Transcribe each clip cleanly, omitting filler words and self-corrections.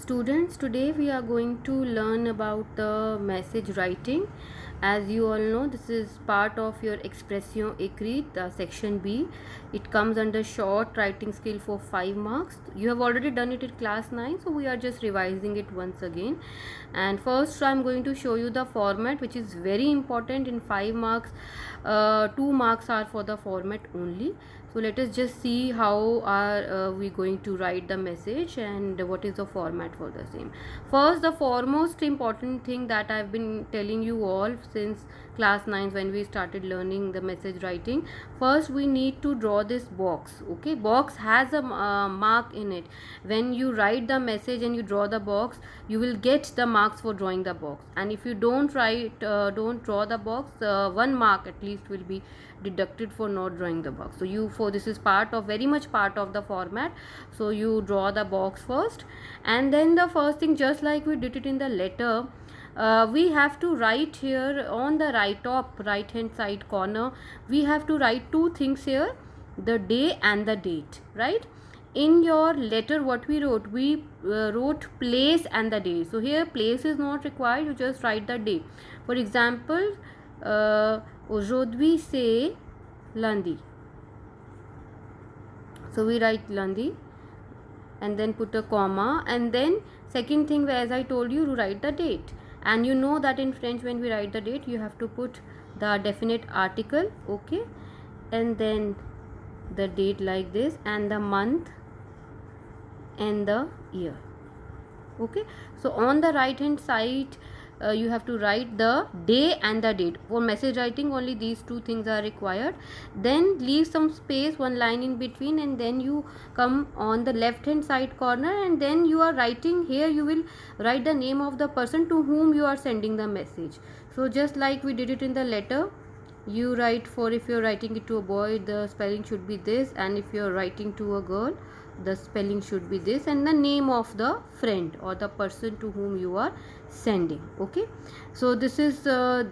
Students, today we are going to learn about the message writing. As you all know, this is part of your expression écrite, the section B. It comes under short writing skill for 5 marks. You have already done it in class 9, so we are just revising it once again. And first, I'm going to show you the format, which is very important in 5 marks. 2 marks are for the format only. So let us just see how are we going to write the message and what is the format for the same. First, the foremost important thing that I've been telling you all since class 9 when we started learning the message writing. First, we need to draw this box. Okay, box has a mark in it. When you write the message and you draw the box, you will get the marks for drawing the box. And if you don't draw the box, 1 mark at least will be deducted for not drawing the box. So this is very much part of the format. So you draw the box first, and then the first thing, just like we did it in the letter, we have to write here on the right hand side corner. We have to write two things here: the day and the date, right? In your letter, what we wrote place and the day. So here place is not required, you just write the day. For example, aujourd'hui c'est lundi. So we write lundi and then put a comma, and then second thing, as I told you, to write the date. And you know that in French, when we write the date, you have to put the definite article, okay, and then the date like this, and the month and the year. Okay, so on the right hand side, you have to write the day and the date. For message writing, only these two things are required. Then leave some space, one line in between, and then you come on the left hand side corner, and then you are writing here, you will write the name of the person to whom you are sending the message. So just like we did it in the letter, you write, for if you're writing it to a boy, the spelling should be this, and if you're writing to a girl, the spelling should be this, and the name of the friend or the person to whom you are sending. Okay, so this is the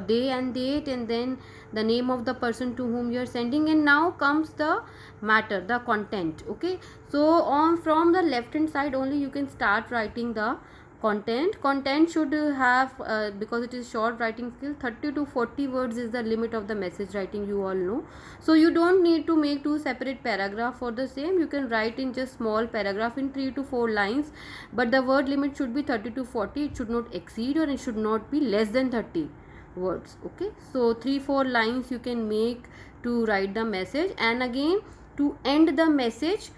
day and date, and then the name of the person to whom you are sending. And now comes the matter, the content. Okay, so from the left hand side only you can start writing the content should have, because it is short writing skill, 30 to 40 words is the limit of the message writing, you all know. So you don't need to make two separate paragraph for the same. You can write in just small paragraph in 3 to 4 lines, but the word limit should be 30 to 40. It should not exceed, or it should not be less than 30 words. Okay, so 3-4 lines you can make to write the message. And again, to end the message,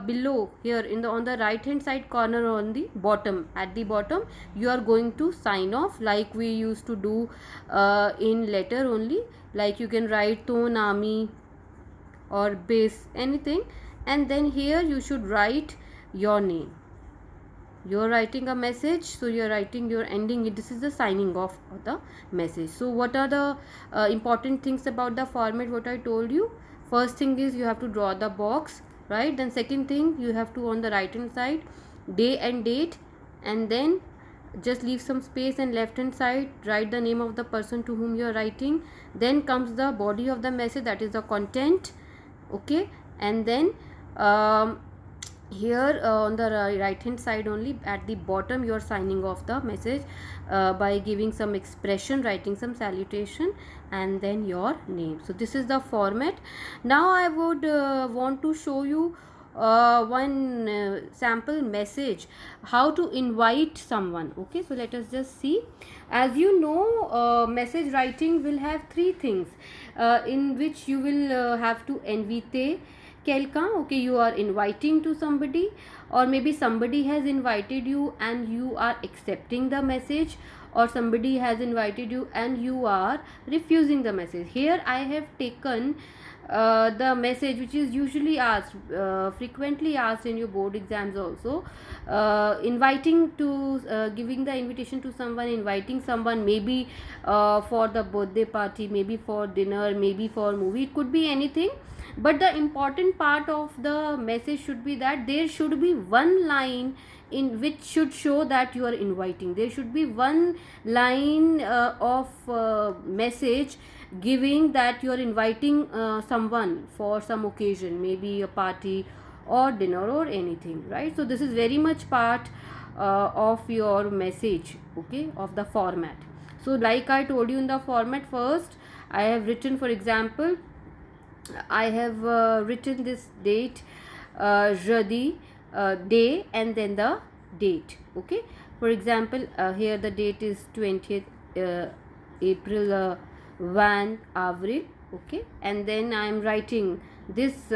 below here on the right hand side corner, on the bottom, at the bottom, you are going to sign off like we used to do in letter only. Like you can write ton ami or base, anything, and then here you should write your name. You're writing a message, so you're writing, you're ending it. This is the signing off of the message. So what are the important things about the format, what I told you? First thing is you have to draw the box, right? Then second thing, you have to, on the right hand side, day and date, and then just leave some space, and left hand side write the name of the person to whom you are writing. Then comes the body of the message, that is the content. Okay, and then here on the right hand side only, at the bottom, you are signing off the message by giving some expression, writing some salutation, and then your name. So this is the format. Now I would want to show you one sample message, how to invite someone. Okay, so let us just see. As you know, message writing will have 3 things in which you will have to inviter quelqu'un. Okay, you are inviting to somebody, or maybe somebody has invited you and you are accepting the message, or somebody has invited you and you are refusing the message. Here I have taken the message which is usually asked, frequently asked in your board exams also. Inviting to giving the invitation to someone, inviting someone, maybe for the birthday party, maybe for dinner, maybe for movie, it could be anything. But the important part of the message should be that there should be one line in which should show that you are inviting. There should be one line of message giving that you are inviting someone for some occasion, maybe a party or dinner or anything, right? So this is very much part of your message, okay, of the format. So like I told you in the format, first I have written, for example, I have written this date, jeudi, day, and then the date, okay. For example, here the date is 20th April 1 avril, okay, and then I am writing this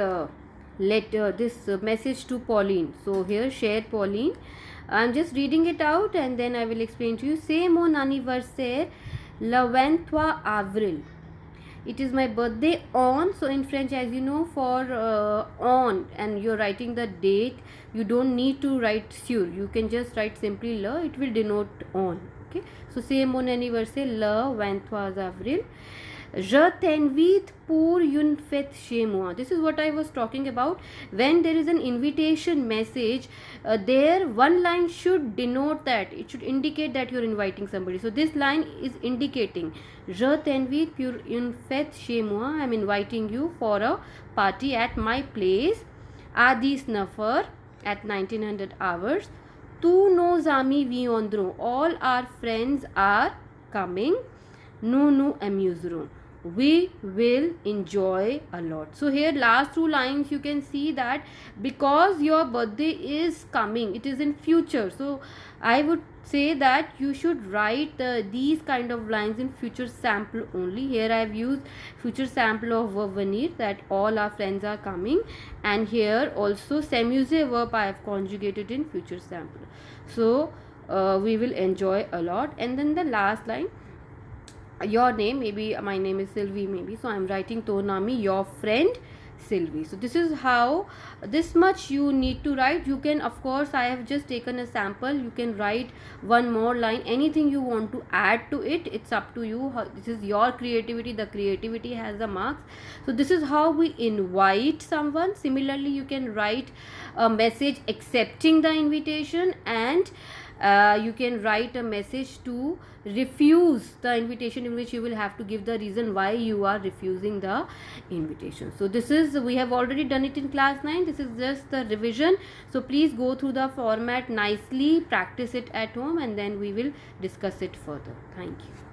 letter, this message to Pauline. So here, cher Pauline, I am just reading it out and then I will explain to you. C'est mon anniversaire le 23 avril. It is my birthday on. So in French, as you know, for on and you're writing the date, you don't need to write sur, you can just write simply le, it will denote on, okay. So c'est mon anniversaire le 23 avril. Je t'invite pour une fête chez moi. This is what I was talking about. When there is an invitation message, there one line should denote that, it should indicate that you're inviting somebody. So this line is indicating Je t'invite pour une fête chez moi. I'm inviting you for a party at my place à 19h at 1900 hours. Tous nos amis viendront. All our friends are coming. Nous nous amuserons. We will enjoy a lot. So here last two lines you can see that because your birthday is coming, it is in future, so I would say that you should write these kind of lines in future sample only. Here I have used future sample of verb venir, that all our friends are coming, and here also s'amuser verb I have conjugated in future sample. So we will enjoy a lot. And then the last line, your name, maybe my name is Sylvie, maybe, so I'm writing Tonami, your friend Sylvie. So this is how, this much you need to write. You can, of course, I have just taken a sample, you can write one more line, anything you want to add to it, it's up to you. This is your creativity, the creativity has the marks. So this is how we invite someone. Similarly, you can write a message accepting the invitation, and you can write a message to refuse the invitation, in which you will have to give the reason why you are refusing the invitation. So this is, we have already done it in class 9. This is just the revision. So please go through the format nicely, practice it at home, and then we will discuss it further. Thank you.